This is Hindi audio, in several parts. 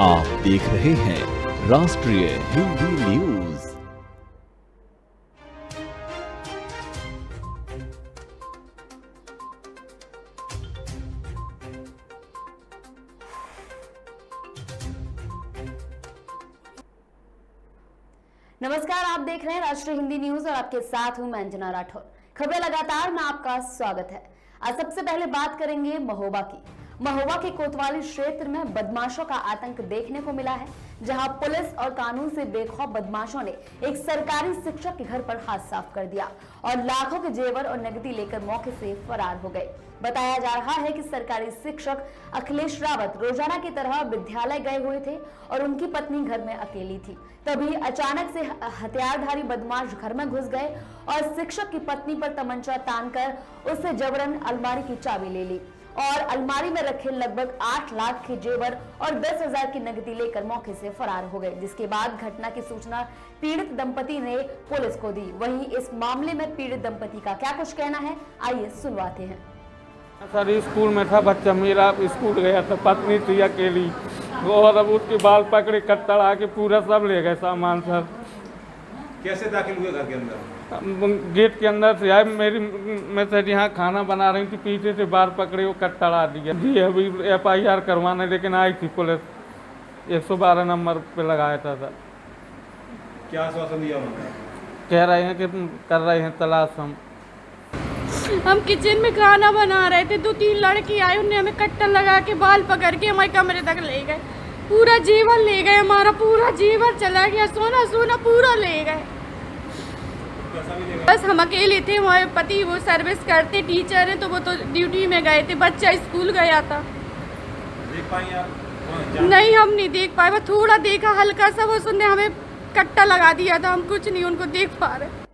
आप देख रहे हैं राष्ट्रीय हिंदी न्यूज। नमस्कार, आप देख रहे हैं राष्ट्रीय हिंदी न्यूज और आपके साथ हूं मैं अंजना राठौर। खबरें लगातार में आपका स्वागत है। आज सबसे पहले बात करेंगे महोबा की। महोबा के कोतवाली क्षेत्र में बदमाशों का आतंक देखने को मिला है, जहां पुलिस और कानून से बेखौफ बदमाशों ने एक सरकारी शिक्षक के घर पर हाथ साफ कर दिया और लाखों के जेवर और नकदी लेकर मौके से फरार हो गए। बताया जा रहा है कि सरकारी शिक्षक अखिलेश रावत रोजाना की तरह विद्यालय गए हुए थे और उनकी पत्नी घर में अकेली थी। तभी अचानक से हथियारधारी बदमाश घर में घुस गए और शिक्षक की पत्नी पर तमंचा तानकर उससे जबरन अलमारी की चाबी ले ली और अलमारी में रखे लगभग 8 लाख के जेवर और 10,000 की नकदी लेकर मौके से फरार हो गए। जिसके बाद घटना की सूचना पीड़ित दंपति ने पुलिस को दी। वहीं इस मामले में पीड़ित दंपति का क्या कुछ कहना है, आइए सुनवाते हैं। सर स्कूल में था बच्चा मेरा, स्कूल गया था, पत्नी थी अकेली, और अब उसके बाल पकड़े कट्टर आके पूरा सब ले गए सामान। सर कैसे दाखिल हुए घर के अंदर? गेट के अंदर से आए, मैं सर यहाँ खाना बना रही थी, पीछे से बाल पकड़े वो कट्टर आ दिया जी। अभी FIR करवाने लेकिन आई थी पुलिस, 112 नंबर पे लगाया था। सर क्या आश्वासन दिया उन्होंने? कह रहे हैं कि कर रहे हैं तलाश। हम किचन में खाना बना रहे थे, 2-3 लड़की आए, उन्हें हमें कट्टर लगा के बाल पकड़ के हमारे कमरे तक ले गए, पूरा जीवन ले गए, हमारा पूरा जीवन चला गया, सोना सोना पूरा ले गए। बस हम अकेले थे, हमारे पति वो सर्विस करते टीचर हैं, तो वो तो ड्यूटी में गए थे, बच्चा स्कूल गया था। देख पाई आप? नहीं, हम नहीं देख पाए, वो थोड़ा देखा हल्का सा, वो उसने हमें कट्टा लगा दिया था, हम कुछ नहीं उनको देख पा रहे।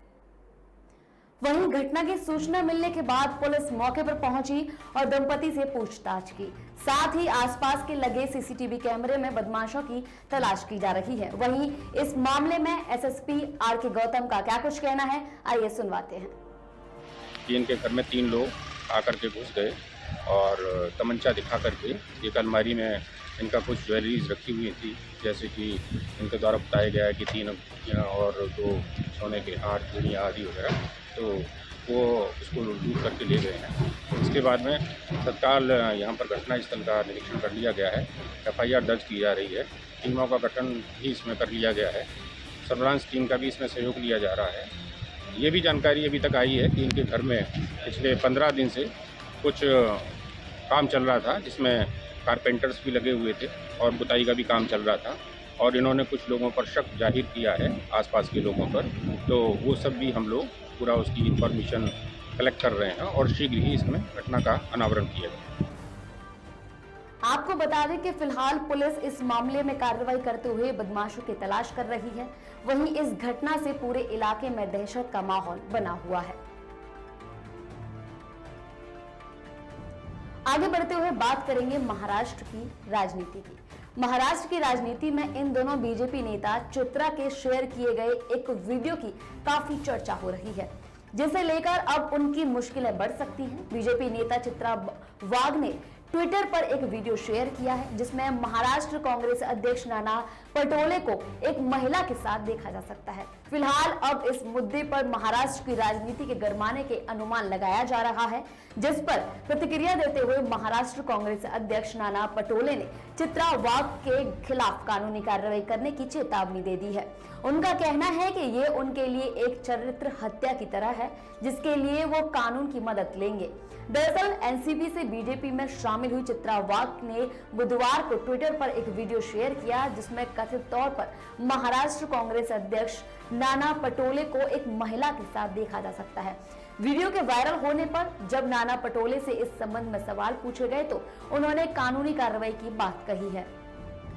वहीं घटना की सूचना मिलने के बाद पुलिस मौके पर पहुंची और दंपति से पूछताछ की। साथ ही आसपास के लगे CCTV कैमरे में बदमाशों की तलाश की जा रही है। वहीं इस मामले में SSP RK गौतम का क्या कुछ कहना है, आइए सुनवाते हैं। इनके घर में 3 लोग आकर के घुस गए और तमंचा दिखा करके एक अलमारी में इनका कुछ ज्वेलरीज रखी हुई थी, जैसे कि इनके द्वारा बताया गया है कि 3 अंगूठियाँ और 2 सोने के हार, चूड़ियाँ आदि वगैरह, तो वो उसको लूट करके ले गए हैं। इसके बाद में तत्काल यहाँ पर घटनास्थल का निरीक्षण कर लिया गया है, FIR दर्ज की जा रही है, टीमों का गठन भी इसमें कर लिया गया है, सर्विलांस टीम का भी इसमें सहयोग लिया जा रहा है। ये भी जानकारी अभी तक आई है कि इनके घर में पिछले 15 दिन से कुछ काम चल रहा था, जिसमें कारपेंटर्स भी लगे हुए थे और बुताई का भी काम चल रहा था, और इन्होंने कुछ लोगों पर शक जाहिर किया है, आसपास के लोगों पर, तो वो सब भी हम लोग पूरा उसकी इंफॉर्मेशन कलेक्ट कर रहे हैं और शीघ्र ही इसमें घटना का अनावरण किया जाएगा। आपको बता दें कि फिलहाल पुलिस इस मामले में कार्रवाई करते हुए बदमाशों की तलाश कर रही है। वहीं इस घटना से पूरे इलाके में दहशत का माहौल बना हुआ है। आगे बढ़ते हुए बात करेंगे महाराष्ट्र की राजनीति की। महाराष्ट्र की राजनीति में इन दोनों बीजेपी नेता चित्रा के शेयर किए गए एक वीडियो की काफी चर्चा हो रही है, जिसे लेकर अब उनकी मुश्किलें बढ़ सकती हैं। बीजेपी नेता चित्रा वाघ ने ट्विटर पर एक वीडियो शेयर किया है, जिसमें महाराष्ट्र कांग्रेस अध्यक्ष नाना पटोले को एक महिला के साथ देखा जा सकता है। फिलहाल अब इस मुद्दे पर महाराष्ट्र की राजनीति के गरमाने के अनुमान लगाया जा रहा है, जिस पर प्रतिक्रिया देते हुए महाराष्ट्र कांग्रेस अध्यक्ष नाना पटोले ने चित्रा वाघ के खिलाफ कानूनी कार्रवाई करने की चेतावनी दे दी है। उनका कहना है कि ये उनके लिए एक चरित्र हत्या की तरह है, जिसके लिए वो कानून की मदद लेंगे। दरअसल एनसीपी से बीजेपी में शामिल हुई चित्रा वाघ ने बुधवार को ट्विटर पर एक वीडियो शेयर किया, जिसमें कथित तौर पर महाराष्ट्र कांग्रेस अध्यक्ष नाना पटोले को एक महिला के साथ देखा जा सकता है। वीडियो के वायरल होने पर जब नाना पटोले से इस संबंध में सवाल पूछे गए तो उन्होंने कानूनी कार्रवाई की बात कही है।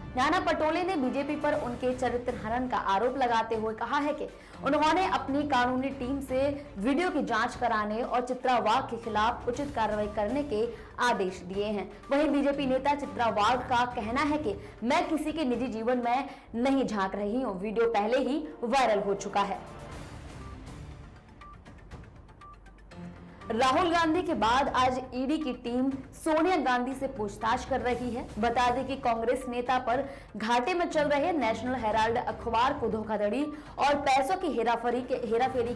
नाना पटोले ने बीजेपी पर उनके चरित्र हनन का आरोप लगाते हुए कहा है कि उन्होंने अपनी कानूनी टीम से वीडियो की जांच कराने और चित्रा वाघ के खिलाफ उचित कार्रवाई करने के आदेश दिए हैं। वहीं बीजेपी नेता चित्रा वाघ का कहना है कि मैं किसी के निजी जीवन में नहीं झांक रही हूं। वीडियो पहले ही वायरल हो चुका है। राहुल गांधी के बाद आज ईडी की टीम सोनिया गांधी से पूछताछ कर रही है। बता दें कि कांग्रेस नेता पर घाटे में चल रहे नेशनल हेराल्ड अखबार को धोखाधड़ी और पैसों की हेराफेरी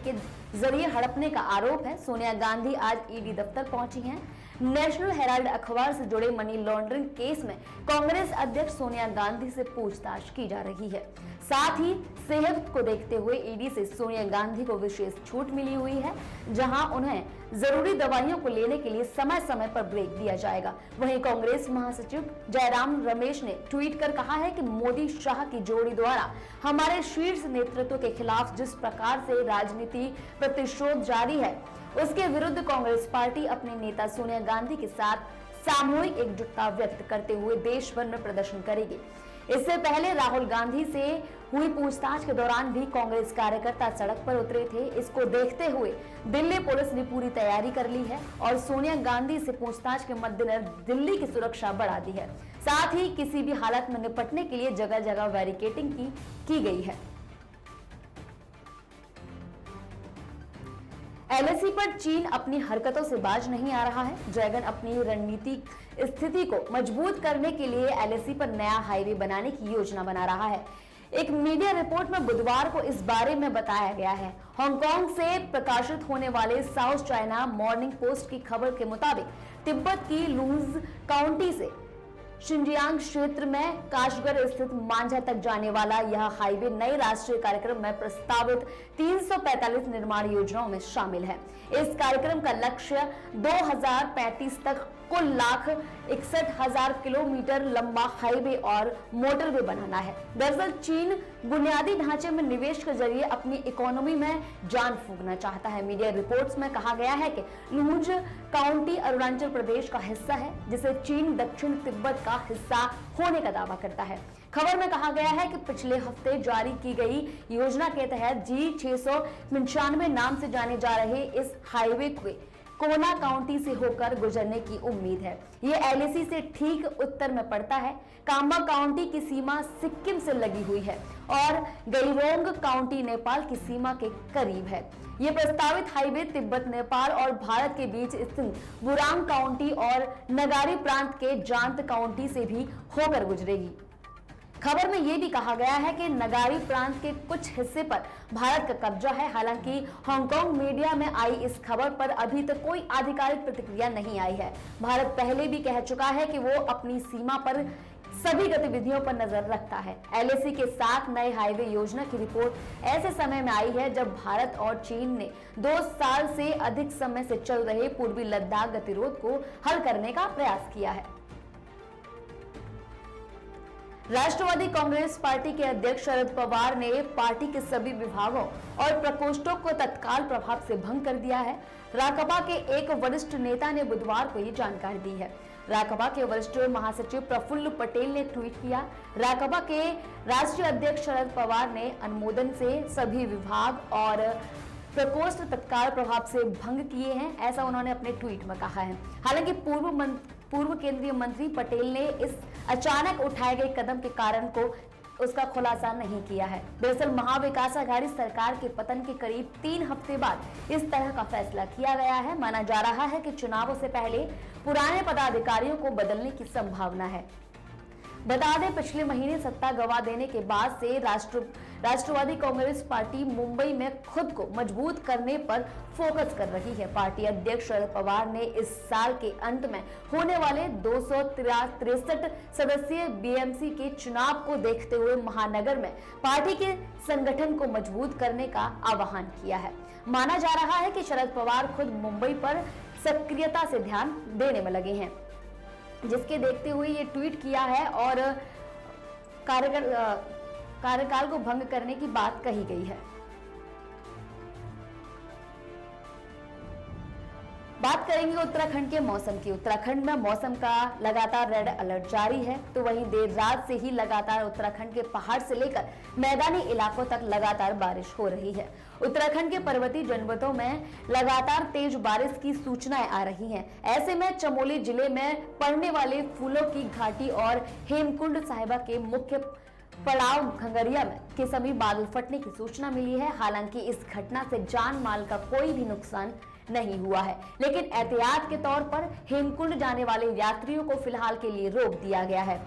के जरिए हड़पने का आरोप है। सोनिया गांधी आज ईडी दफ्तर पहुंची हैं। नेशनल हेराल्ड अखबार से जुड़े मनी लॉन्ड्रिंग केस में कांग्रेस अध्यक्ष सोनिया गांधी से पूछताछ की जा रही है। साथ ही सेहत को देखते हुए ईडी से सोनिया गांधी को विशेष छूट मिली हुई है, जहां उन्हें जरूरी दवाइयों को लेने के लिए समय समय पर ब्रेक दिया जाएगा। वहीं कांग्रेस महासचिव जयराम रमेश ने ट्वीट कर कहा है कि मोदी शाह की जोड़ी द्वारा हमारे शीर्ष नेतृत्व के खिलाफ जिस प्रकार से राजनीति प्रतिशोध जारी है, उसके विरुद्ध कांग्रेस पार्टी अपने नेता सोनिया गांधी के साथ सामूहिक एकजुटता व्यक्त करते हुए देश भर में प्रदर्शन करेगी। इससे पहले राहुल गांधी से हुई पूछताछ के दौरान भी कांग्रेस कार्यकर्ता सड़क पर उतरे थे। इसको देखते हुए दिल्ली पुलिस ने पूरी तैयारी कर ली है और सोनिया गांधी से पूछताछ के मद्देनजर दिल्ली की सुरक्षा बढ़ा दी है। साथ ही किसी भी हालत में निपटने के लिए जगह जगह बैरिकेडिंग की गई है। एलएसी पर चीन अपनी हरकतों से बाज नहीं आ रहा है। जैगन अपनी रणनीतिक स्थिति को मजबूत करने के लिए एलएसी पर नया हाईवे बनाने की योजना बना रहा है। एक मीडिया रिपोर्ट में बुधवार को इस बारे में बताया गया है। हांगकांग से प्रकाशित होने वाले साउथ चाइना मॉर्निंग पोस्ट की खबर के मुताबिक तिब्बत की लुंज काउंटी से शिनजियांग क्षेत्र में काशगर स्थित मांझा तक जाने वाला यह हाईवे नए राष्ट्रीय कार्यक्रम में प्रस्तावित 345 निर्माण योजनाओं में शामिल है। इस कार्यक्रम का लक्ष्य 2035 तक कुल 1,61,000 किलोमीटर लंबा हाईवे और मोटरवे बनाना है। दरअसल चीन बुनियादी ढांचे में निवेश के जरिए अपनी इकोनॉमी में जान फूंकना चाहता है। मीडिया रिपोर्ट्स में कहा गया है कि लुंज काउंटी अरुणाचल प्रदेश का हिस्सा है, जिसे चीन दक्षिण तिब्बत का हिस्सा होने का दावा करता है। खबर में कहा गया है कि पिछले हफ्ते जारी की गई योजना के तहत G695 नाम से जाने जा रहे इस हाईवे को कोना काउंटी से होकर गुजरने की उम्मीद है। ये एलएसी से ठीक उत्तर में पड़ता है। काम्बा काउंटी की सीमा सिक्किम से लगी हुई है और गईरोंग काउंटी नेपाल की सीमा के करीब है। ये प्रस्तावित हाईवे तिब्बत, नेपाल और भारत के बीच स्थित बुरांग काउंटी और नगारी प्रांत के जांत काउंटी से भी होकर गुजरेगी। खबर में यह भी कहा गया है कि नगारी प्रांत के कुछ हिस्से पर भारत का कब्जा है। हालांकि हांगकांग मीडिया में आई इस खबर पर अभी तक कोई आधिकारिक प्रतिक्रिया नहीं आई है। भारत पहले भी कह चुका है कि वो अपनी सीमा पर सभी गतिविधियों पर नजर रखता है। एलएसी के साथ नए हाईवे योजना की रिपोर्ट ऐसे समय में आई है जब भारत और चीन ने 2 साल से अधिक समय से चल रहे पूर्वी लद्दाख गतिरोध को हल करने का प्रयास किया है। राष्ट्रवादी कांग्रेस पार्टी के अध्यक्ष शरद पवार ने पार्टी के सभी विभागों और प्रकोष्ठों को तत्काल प्रभाव से भंग कर दिया है। राकांपा के एक वरिष्ठ नेता ने बुधवार को ये जानकारी दी है। राकांपा के वरिष्ठ महासचिव प्रफुल्ल पटेल ने ट्वीट किया, राकांपा के राष्ट्रीय अध्यक्ष शरद पवार ने अनुमोदन से सभी विभाग और प्रकोष्ठ तत्काल प्रभाव से भंग किए हैं, ऐसा उन्होंने अपने ट्वीट में कहा है। हालांकि पूर्व केंद्रीय मंत्री पटेल ने इस अचानक उठाए गए कदम के कारण को उसका खुलासा नहीं किया है। दरअसल महाविकास आघाड़ी सरकार के पतन के करीब 3 हफ्ते बाद इस तरह का फैसला किया गया है। माना जा रहा है कि चुनावों से पहले पुराने पदाधिकारियों को बदलने की संभावना है। बता दें, पिछले महीने सत्ता गंवा देने के बाद से राष्ट्रवादी कांग्रेस पार्टी मुंबई में खुद को मजबूत करने पर फोकस कर रही है। पार्टी अध्यक्ष शरद पवार ने इस साल के अंत में होने वाले 263 सदस्यीय बीएमसी के चुनाव को देखते हुए महानगर में पार्टी के संगठन को मजबूत करने का आह्वान किया है। माना जा रहा है कि शरद पवार खुद मुंबई पर सक्रियता से ध्यान देने में लगे हैं, जिसके देखते हुए ये ट्वीट किया है और कार्यकाल को भंग करने की बात कही गई है। बात करेंगे उत्तराखंड के मौसम की। उत्तराखंड में मौसम का लगातार रेड अलर्ट जारी है, तो वहीं देर रात से ही लगातार उत्तराखंड के पहाड़ से लेकर मैदानी इलाकों तक लगातार बारिश हो रही है। उत्तराखंड के पर्वतीय जनपदों में लगातार तेज बारिश की सूचनाएं आ रही हैं। ऐसे में चमोली जिले में पड़ने वाले फूलों की घाटी और हेमकुंड साहिबा के मुख्य पड़ाव खंगरिया में किस्मी बादल फटने की सूचना मिली है। हालांकि इस घटना से जान माल का कोई भी नुकसान नहीं हुआ है, लेकिन एहतियात के तौर पर हेमकुंड जाने वाले यात्रियों को फिलहाल के लिए रोक दिया गया है।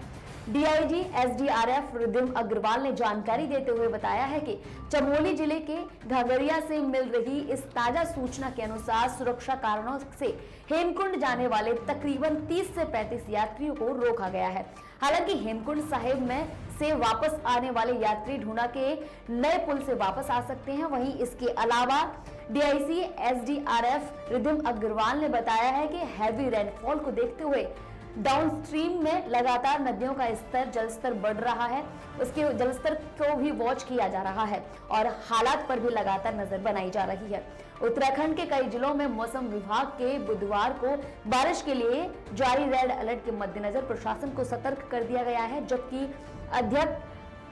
डीआईजी एसडीआरएफ रिद्धिम अग्रवाल ने जानकारी देते हुए बताया है कि चमोली जिले के घाघरिया से मिल रही इस ताजा सूचना के अनुसार सुरक्षा कारणों से हेमकुंड जाने वाले तकरीबन 30 से 35 यात्रियों को रोका गया है। हालांकि हेमकुंड साहिब में से वापस आने वाले यात्री ढूंढा के नए पुल से वापस आ सकते हैं। वहीं इसके अलावा डीआईजी एसडीआरएफ रिद्धिम अग्रवाल ने बताया है कि हैवी रेनफॉल को देखते हुए डाउनस्ट्रीम में लगातार नदियों का जलस्तर बढ़ रहा है, उसके जलस्तर को भी वॉच किया जा रहा है और हालात पर भी लगातार नजर बनाई जा रही है। उत्तराखंड के कई जिलों में मौसम विभाग के बुधवार को बारिश के लिए जारी रेड अलर्ट के मद्देनजर प्रशासन को सतर्क कर दिया गया है, जबकि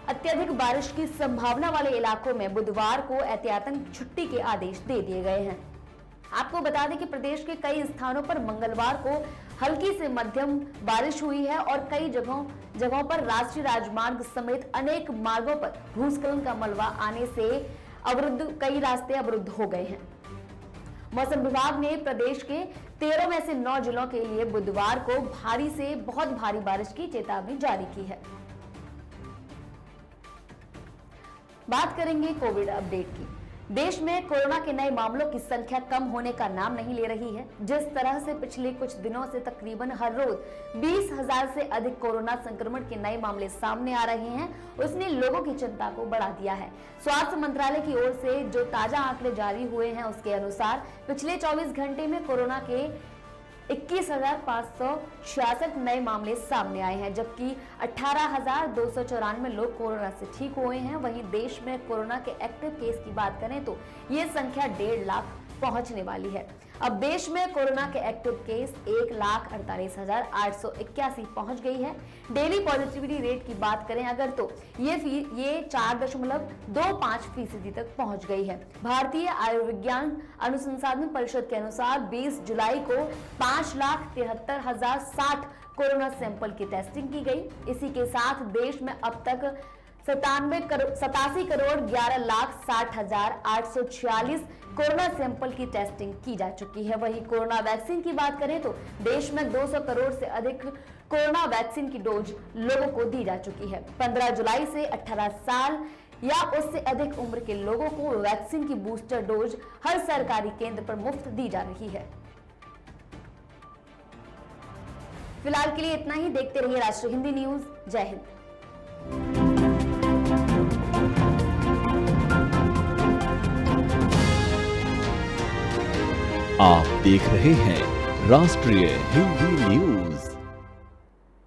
अत्यधिक बारिश की संभावना वाले इलाकों में बुधवार को एहतियातन छुट्टी के आदेश दे दिए गए हैं। आपको बता दें कि प्रदेश के कई स्थानों पर मंगलवार को हल्की से मध्यम बारिश हुई है और कई जगहों पर राष्ट्रीय राजमार्ग समेत अनेक मार्गों पर भूस्खलन का मलबा आने से कई रास्ते अवरुद्ध हो गए हैं। मौसम विभाग ने प्रदेश के 13 में से 9 जिलों के लिए बुधवार को भारी से बहुत भारी बारिश की चेतावनी जारी की है। बात करेंगे कोविड अपडेट की। देश में कोरोना के नए मामलों की संख्या कम होने का नाम नहीं ले रही है। जिस तरह से पिछले कुछ दिनों से तकरीबन हर रोज 20,000 से अधिक कोरोना संक्रमण के नए मामले सामने आ रहे हैं, उसने लोगों की चिंता को बढ़ा दिया है। स्वास्थ्य मंत्रालय की ओर से जो ताजा आंकड़े जारी हुए हैं उसके अनुसार पिछले 24 घंटे में कोरोना के 21,566 नए मामले सामने आए हैं, जबकि 18,294 लोग कोरोना से ठीक हुए हैं। वहीं देश में कोरोना के एक्टिव केस की बात करें तो ये संख्या 1.5 लाख पहुंचने वाली है। अब देश में कोरोना के एक्टिव केस 1,48,881 पहुंच गई है। डेली पॉजिटिविटी रेट की बात करें अगर तो ये 4.25% तक पहुंच गई है। भारतीय आयुर्विज्ञान अनुसंधान परिषद के अनुसार 20 जुलाई को 5,73,060 कोरोना सैंपल की टेस्टिंग की गई। इसी के साथ देश में अब तक 87,11,60,846 कोरोना सैंपल की टेस्टिंग की जा चुकी है। वहीं कोरोना वैक्सीन की बात करें तो देश में 200 करोड़ से अधिक कोरोना वैक्सीन की डोज लोगों को दी जा चुकी है। 15 जुलाई से 18 साल या उससे अधिक उम्र के लोगों को वैक्सीन की बूस्टर डोज हर सरकारी केंद्र पर मुफ्त दी जा रही है। फिलहाल के लिए इतना ही। देखते रहिए राष्ट्रीय हिंदी न्यूज। जय हिंद। आप देख रहे हैं राष्ट्रीय हिंदी न्यूज।